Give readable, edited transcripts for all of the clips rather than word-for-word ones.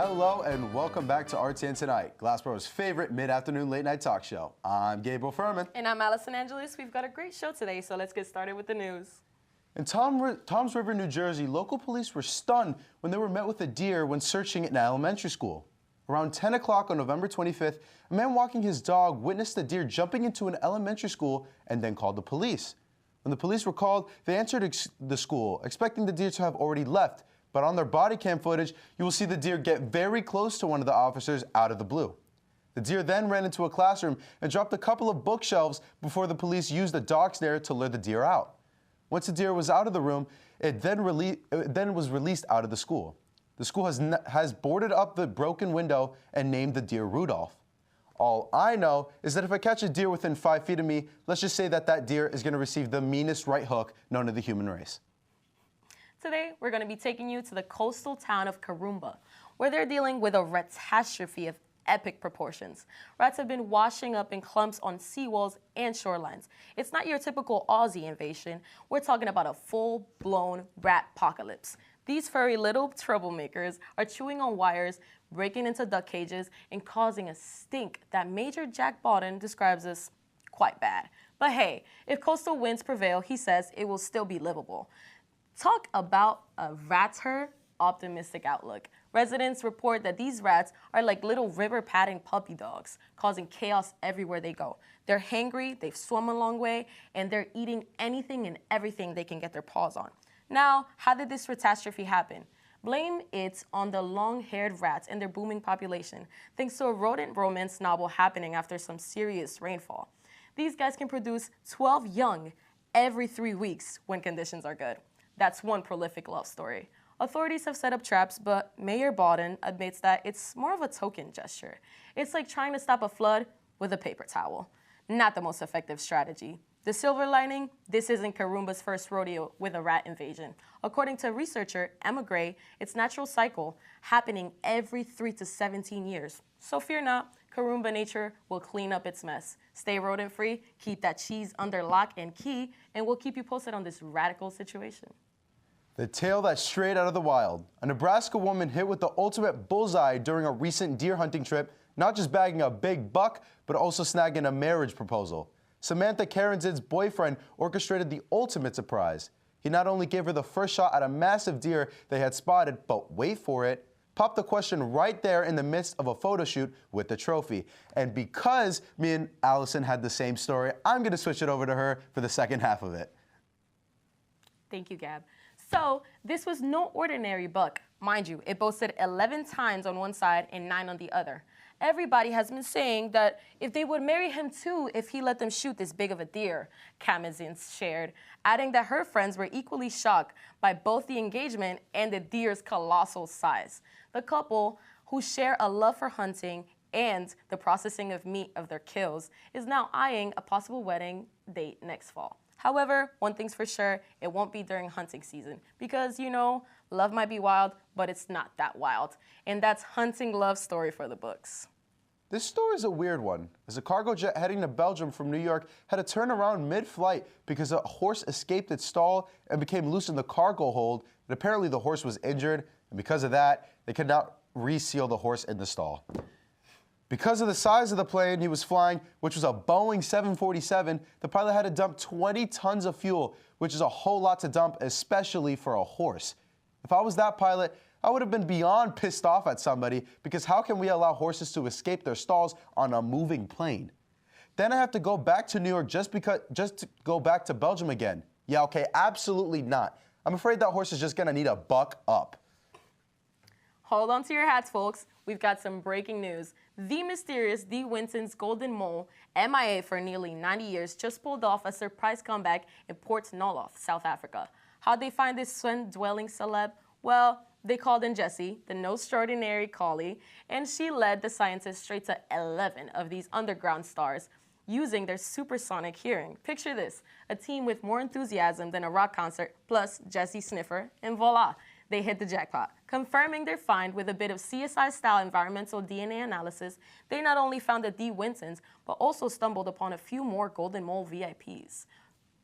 Hello and welcome back to RTN Tonight, Glassboro's favorite mid-afternoon late-night talk show. I'm Gabriel Furman. And I'm Allison Angelis. We've got a great show today, so let's get started with the news. In Toms River, New Jersey, local police were stunned when they were met with a deer when searching an elementary school. Around 10 o'clock on November 25th, a man walking his dog witnessed the deer jumping into an elementary school and then called the police. When the police were called, they entered the school, expecting the deer to have already left. But on their body cam footage, you will see the deer get very close to one of the officers out of the blue. The deer then ran into a classroom and dropped a couple of bookshelves before the police used a dog snare to lure the deer out. Once the deer was out of the room, it then was released out of the school. The school has boarded up the broken window and named the deer Rudolph. All I know is that if I catch a deer within 5 feet of me, let's just say that that deer is going to receive the meanest right hook known to the human race. Today, we're going to be taking you to the coastal town of Karumba, where they're dealing with a catastrophe of epic proportions. Rats have been washing up in clumps on seawalls and shorelines. It's not your typical Aussie invasion. We're talking about a full-blown rat apocalypse. These furry little troublemakers are chewing on wires, breaking into duck cages, and causing a stink that Major Jack Bawden describes as quite bad. But hey, if coastal winds prevail, he says it will still be livable. Talk about a rat's herd optimistic outlook. Residents report that these rats are like little river padding puppy dogs, causing chaos everywhere they go. They're hangry, they've swum a long way, and they're eating anything and everything they can get their paws on. Now, how did this catastrophe happen? Blame it on the long-haired rats and their booming population, thanks to a rodent romance novel happening after some serious rainfall. These guys can produce 12 young every 3 weeks when conditions are good. That's one prolific love story. Authorities have set up traps, but Mayor Bawden admits that it's more of a token gesture. It's like trying to stop a flood with a paper towel. Not the most effective strategy. The silver lining, this isn't Karumba's first rodeo with a rat invasion. According to researcher Emma Gray, it's natural cycle happening every 3 to 17 years. So fear not, Karumba nature will clean up its mess. Stay rodent-free, keep that cheese under lock and key, and we'll keep you posted on this radical situation. The tale that's straight out of the wild. A Nebraska woman hit with the ultimate bullseye during a recent deer hunting trip, not just bagging a big buck, but also snagging a marriage proposal. Samantha Karenzin's boyfriend orchestrated the ultimate surprise. He not only gave her the first shot at a massive deer they had spotted, but wait for it, popped the question right there in the midst of a photo shoot with the trophy. And because me and Allison had the same story, I'm going to switch it over to her for the second half of it. Thank you, Gab. So this was no ordinary buck. Mind you, it boasted 11 tines on one side and 9 on the other. Everybody has been saying that if they would marry him too if he let them shoot this big of a deer, Kamazin shared, adding that her friends were equally shocked by both the engagement and the deer's colossal size. The couple, who share a love for hunting and the processing of meat of their kills, is now eyeing a possible wedding date next fall. However, one thing's for sure, it won't be during hunting season because, you know, love might be wild, but it's not that wild. And that's hunting love story for the books. This story is a weird one, as a cargo jet heading to Belgium from New York had to turn around mid-flight because a horse escaped its stall and became loose in the cargo hold, and apparently the horse was injured, and because of that, they could not reseal the horse in the stall. Because of the size of the plane he was flying, which was a Boeing 747, the pilot had to dump 20 tons of fuel, which is a whole lot to dump, especially for a horse. If I was that pilot, I would have been beyond pissed off at somebody, because how can we allow horses to escape their stalls on a moving plane? Then I have to go back to New York just to go back to Belgium again. Yeah, okay, absolutely not. I'm afraid that horse is just gonna need a buck up. Hold on to your hats, folks. We've got some breaking news. The mysterious De Winton's golden mole, MIA for nearly 90 years, just pulled off a surprise comeback in Port Nolloth, South Africa. How'd they find this sun-dwelling celeb? Well, they called in Jessie, the no extraordinary collie, and she led the scientists straight to 11 of these underground stars using their supersonic hearing. Picture this, a team with more enthusiasm than a rock concert, plus Jessie Sniffer, and voila, they hit the jackpot. Confirming their find with a bit of CSI-style environmental DNA analysis, they not only found the De Wintons, but also stumbled upon a few more golden mole VIPs.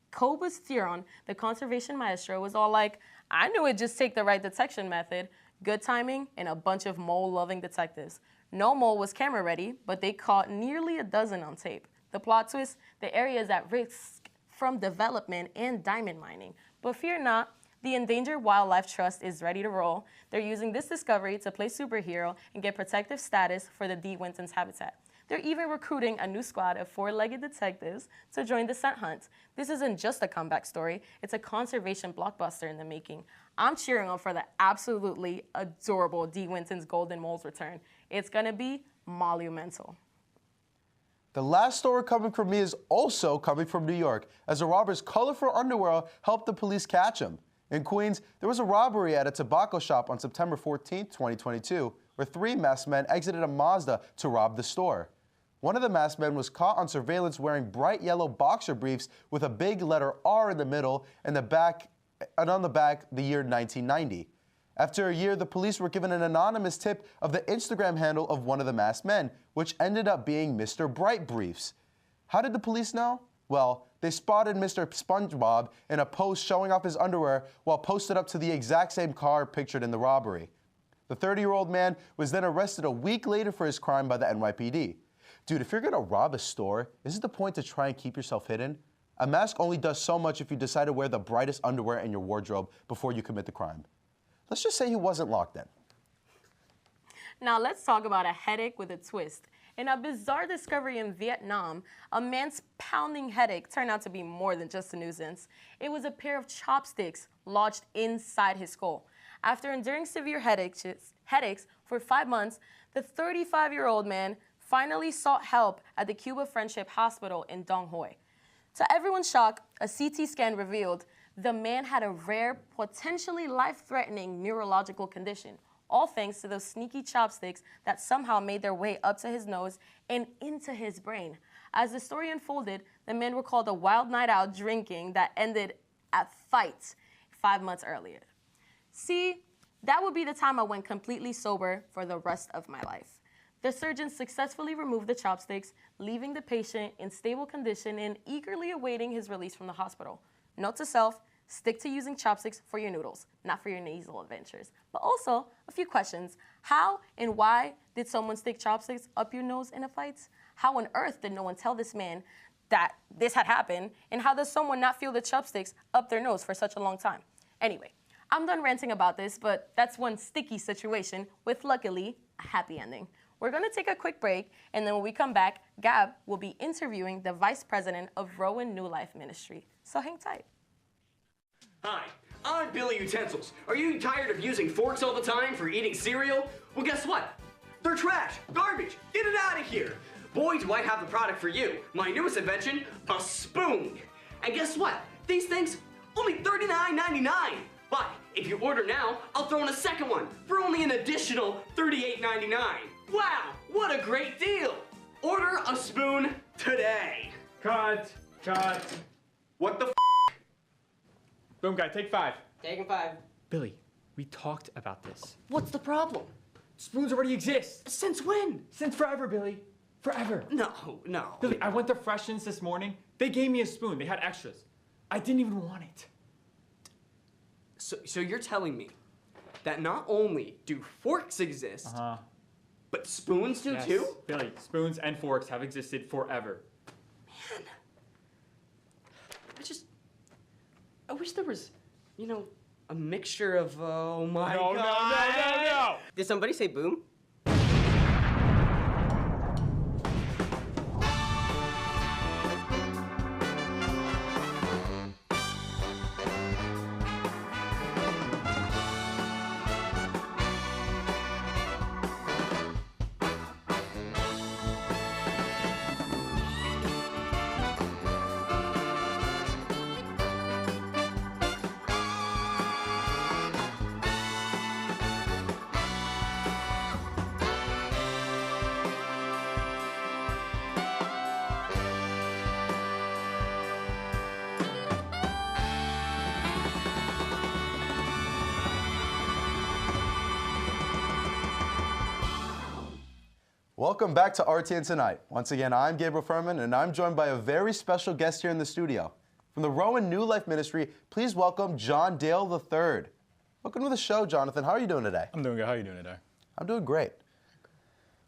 Cobus Theron, the conservation maestro, was all like, I knew it'd just take the right detection method. good timing, and a bunch of mole-loving detectives. No mole was camera ready, but they caught nearly a dozen on tape. The plot twist, the area is at risk from development and diamond mining. But fear not, the Endangered Wildlife Trust is ready to roll. They're using this discovery to play superhero and get protective status for the D. Winton's habitat. They're even recruiting a new squad of four-legged detectives to join the scent hunt. This isn't just a comeback story, it's a conservation blockbuster in the making. I'm cheering on for the absolutely adorable D. Winton's golden mole's return. It's gonna be monumental. The last story coming from me is also coming from New York, as a robber's colorful underwear helped the police catch him. In Queens, there was a robbery at a tobacco shop on September 14, 2022, where three masked men exited a Mazda to rob the store. One of the masked men was caught on surveillance wearing bright yellow boxer briefs with a big letter R in the middle and on the back the year 1990. After a year, the police were given an anonymous tip of the Instagram handle of one of the masked men, which ended up being Mr. Bright Briefs. How did the police know? Well, they spotted Mr. SpongeBob in a post showing off his underwear while posted up to the exact same car pictured in the robbery. The 30-year-old man was then arrested a week later for his crime by the NYPD. Dude, if you're gonna rob a store, is it the point to try and keep yourself hidden? A mask only does so much if you decide to wear the brightest underwear in your wardrobe before you commit the crime. Let's just say he wasn't locked in. Now let's talk about a headache with a twist. In a bizarre discovery in Vietnam, a man's pounding headache turned out to be more than just a nuisance. It was a pair of chopsticks lodged inside his skull. After enduring severe headaches for 5 months, the 35-year-old man finally sought help at the Cuba Friendship Hospital in Dong Hoi. To everyone's shock, a CT scan revealed the man had a rare, potentially life-threatening neurological condition, all thanks to those sneaky chopsticks that somehow made their way up to his nose and into his brain. As the story unfolded, the men recalled a wild night out drinking that ended at fights 5 months earlier. See, that would be the time I went completely sober for the rest of my life. The surgeons successfully removed the chopsticks, leaving the patient in stable condition and eagerly awaiting his release from the hospital. Note to self, stick to using chopsticks for your noodles, not for your nasal adventures. But also, a few questions. How and why did someone stick chopsticks up your nose in a fight? How on earth did no one tell this man that this had happened? And how does someone not feel the chopsticks up their nose for such a long time? Anyway, I'm done ranting about this, but that's one sticky situation with, luckily, a happy ending. We're gonna take a quick break, and then when we come back, Gab will be interviewing the Vice President of Rowan New Life Ministry. So hang tight. Hi, I'm Billy Utensils. Are you tired of using forks all the time for eating cereal? Well, guess what? They're trash, garbage, get it out of here. Boy, do I have the product for you. My newest invention, a spoon. And guess what? These things, only $39.99. But if you order now, I'll throw in a second one for only an additional $38.99. Wow, what a great deal. Order a spoon today. Cut. What the f? Boom guy, take 5. Taking 5. Billy, we talked about this. What's the problem? Spoons already exist. Since when? Since forever, Billy. Forever. No. Billy, I went to Freshens this morning. They gave me a spoon. They had extras. I didn't even want it. So you're telling me that not only do forks exist, but spoons do Yes. too? Billy, spoons and forks have existed forever. Man, I wish there was, a mixture of, oh my God. No. Did somebody say boom? Welcome back to RTN Tonight. Once again, I'm Gabriel Furman, and I'm joined by a very special guest here in the studio. From the Rowan New Life Ministry, please welcome John Dale III. Welcome to the show, Jonathan. How are you doing today? I'm doing good. How are you doing today? I'm doing great.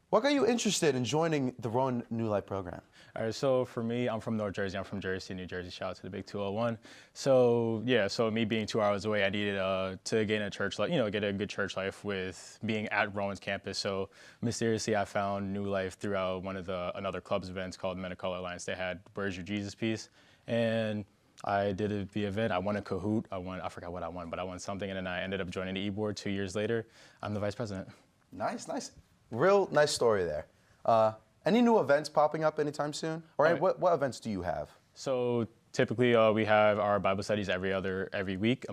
What got you interested in joining the Rowan New Life program? All right, so for me, I'm from North Jersey. I'm from Jersey, New Jersey. Shout out to the Big 201. So yeah, so me being 2 hours away, I needed to gain a church life, get a good church life with being at Rowan's campus. So mysteriously, I found New Life throughout one of another club's events called Men of Color Alliance. They had "Where's Your Jesus" piece, and I did the event. I won a Kahoot. I forgot what I won, but I won something, and then I ended up joining the e-board 2 years later. I'm the vice president. Nice, nice. Real nice story there. Any new events popping up anytime soon? Or what events do you have? So typically we have our Bible studies every week,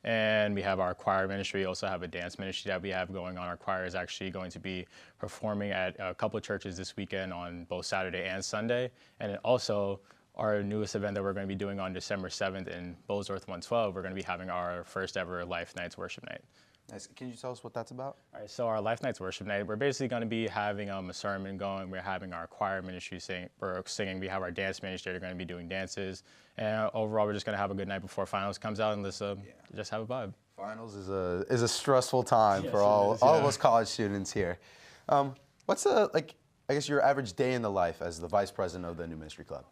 and we have our choir ministry. We also have a dance ministry that we have going on. Our choir is actually going to be performing at a couple of churches this weekend on both Saturday and Sunday. And then also our newest event that we're going to be doing on December 7th in Bowsworth 112, we're going to be having our first ever Life Nights Worship Night. Nice. Can you tell us what that's about? All right, so our Life Nights Worship Night, we're basically going to be having a sermon going. We're having our choir ministry singing. We have our dance ministry. They're going to be doing dances. And overall, we're just going to have a good night before finals comes out and let's just have a vibe. Finals is a stressful time for all of us college students here. What's I guess your average day in the life as the vice president of the new ministry club?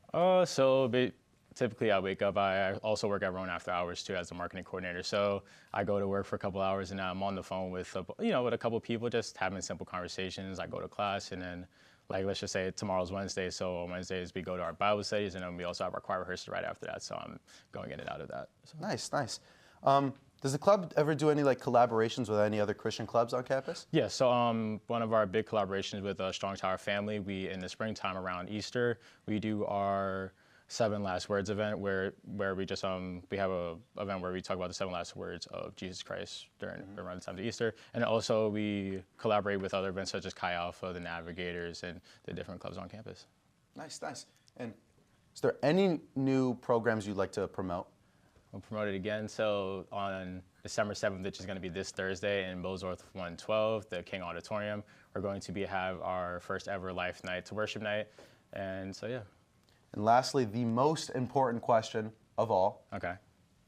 Typically, I wake up. I also work at Rowan after hours too as a marketing coordinator. So I go to work for a couple hours, and I'm on the phone with with a couple people, just having simple conversations. I go to class, and then let's just say tomorrow's Wednesday. So on Wednesdays we go to our Bible studies, and then we also have our choir rehearsal right after that. So I'm going in and out of that. So. Nice, nice. Does the club ever do any collaborations with any other Christian clubs on campus? Yeah, so one of our big collaborations with Strong Tower Family, we in the springtime around Easter, we do our 7 Last Words event where we just we have a event where we talk about the 7 last words of Jesus Christ around the time of Easter, and also we collaborate with other events such as Chi Alpha, the Navigators, and the different clubs on campus. Nice, nice. And is there any new programs you'd like to promote? We'll promote it again. So on December 7th, which is going to be this Thursday in Bowsworth 112, the King Auditorium, we're going to have our first ever Life Night Worship Night, and so yeah. And lastly, the most important question of all. Okay.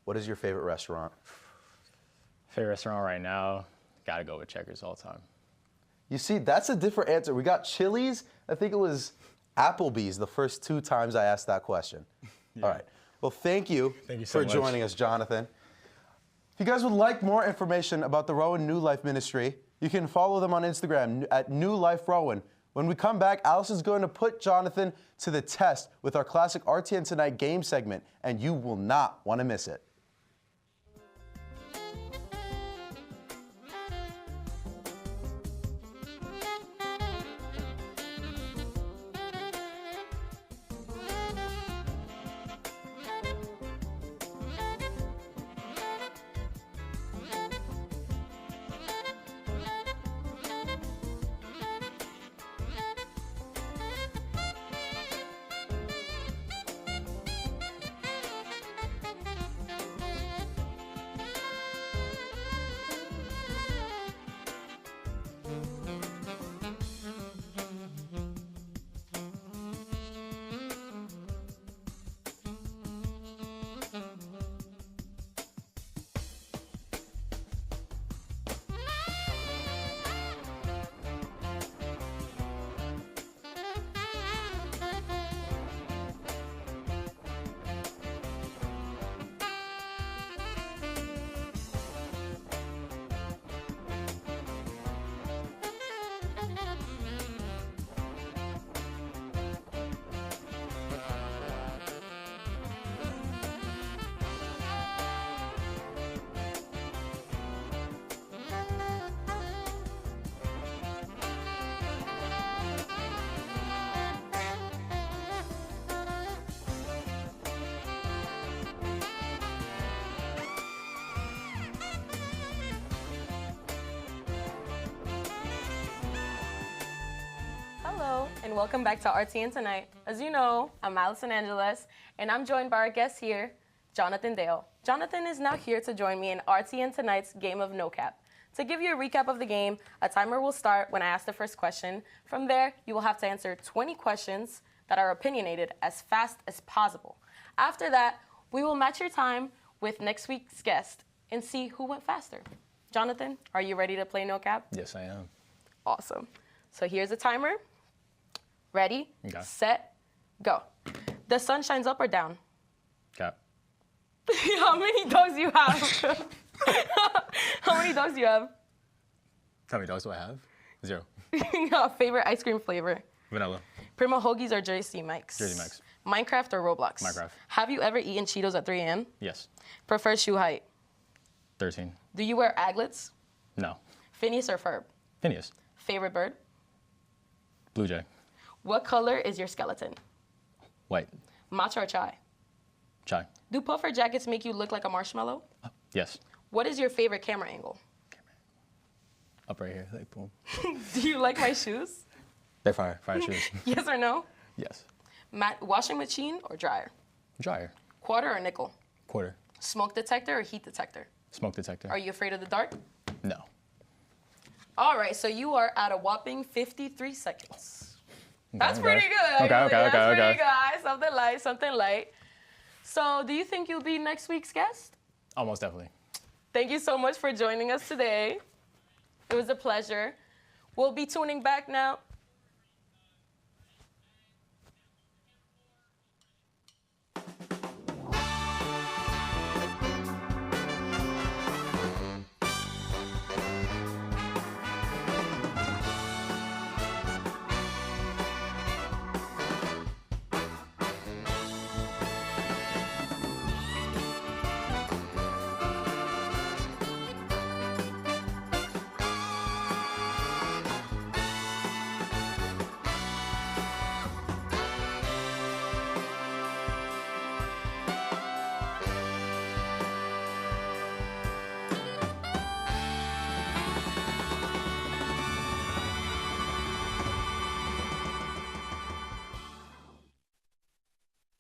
What is your favorite restaurant? Favorite restaurant right now, gotta go with Checkers all the time. You see, that's a different answer. We got Chili's. I think it was Applebee's the first 2 times I asked that question. Yeah. All right. Well, thank you so for joining us, Jonathan. If you guys would like more information about the Rowan New Life Ministry, you can follow them on Instagram at New Life Rowan. When we come back, Allison's going to put Jonathan to the test with our classic RTN Tonight game segment, and you will not want to miss it. Hello, and welcome back to RTN Tonight. As you know, I'm Allison Angeles, and I'm joined by our guest here, Jonathan Dale. Jonathan is now here to join me in RTN Tonight's game of No Cap. To give you a recap of the game, a timer will start when I ask the first question. From there, you will have to answer 20 questions that are opinionated as fast as possible. After that, we will match your time with next week's guest, and see who went faster. Jonathan, are you ready to play No Cap? Yes, I am. Awesome. So here's a timer. Ready, Okay. set, go. The sun shines up or down? Cap. How many dogs do you have? How many dogs do you have? How many dogs do I have? 0. Favorite ice cream flavor? Vanilla. Primo Hoagies or Jersey Mike's? Jersey Mike's. Minecraft or Roblox? Minecraft. Have you ever eaten Cheetos at 3 a.m.? Yes. Prefer shoe height? 13. Do you wear aglets? No. Phineas or Ferb? Phineas. Favorite bird? Blue Jay. What color is your skeleton? White. Matcha or chai? Chai. Do puffer jackets make you look like a marshmallow? Yes. What is your favorite camera angle? Up right here. Like, boom. Do you like my shoes? They're fire. Fire shoes. Yes or no? Yes. Washing machine or dryer? Dryer. Quarter or nickel? Quarter. Smoke detector or heat detector? Smoke detector. Are you afraid of the dark? No. All right, so you are at a whopping 53 seconds. That's Okay, pretty good. Okay, actually. okay, That's okay, pretty okay. good. Something light, something light. So do you think you'll be next week's guest? Almost definitely. Thank you so much for joining us today. It was a pleasure. We'll be tuning back now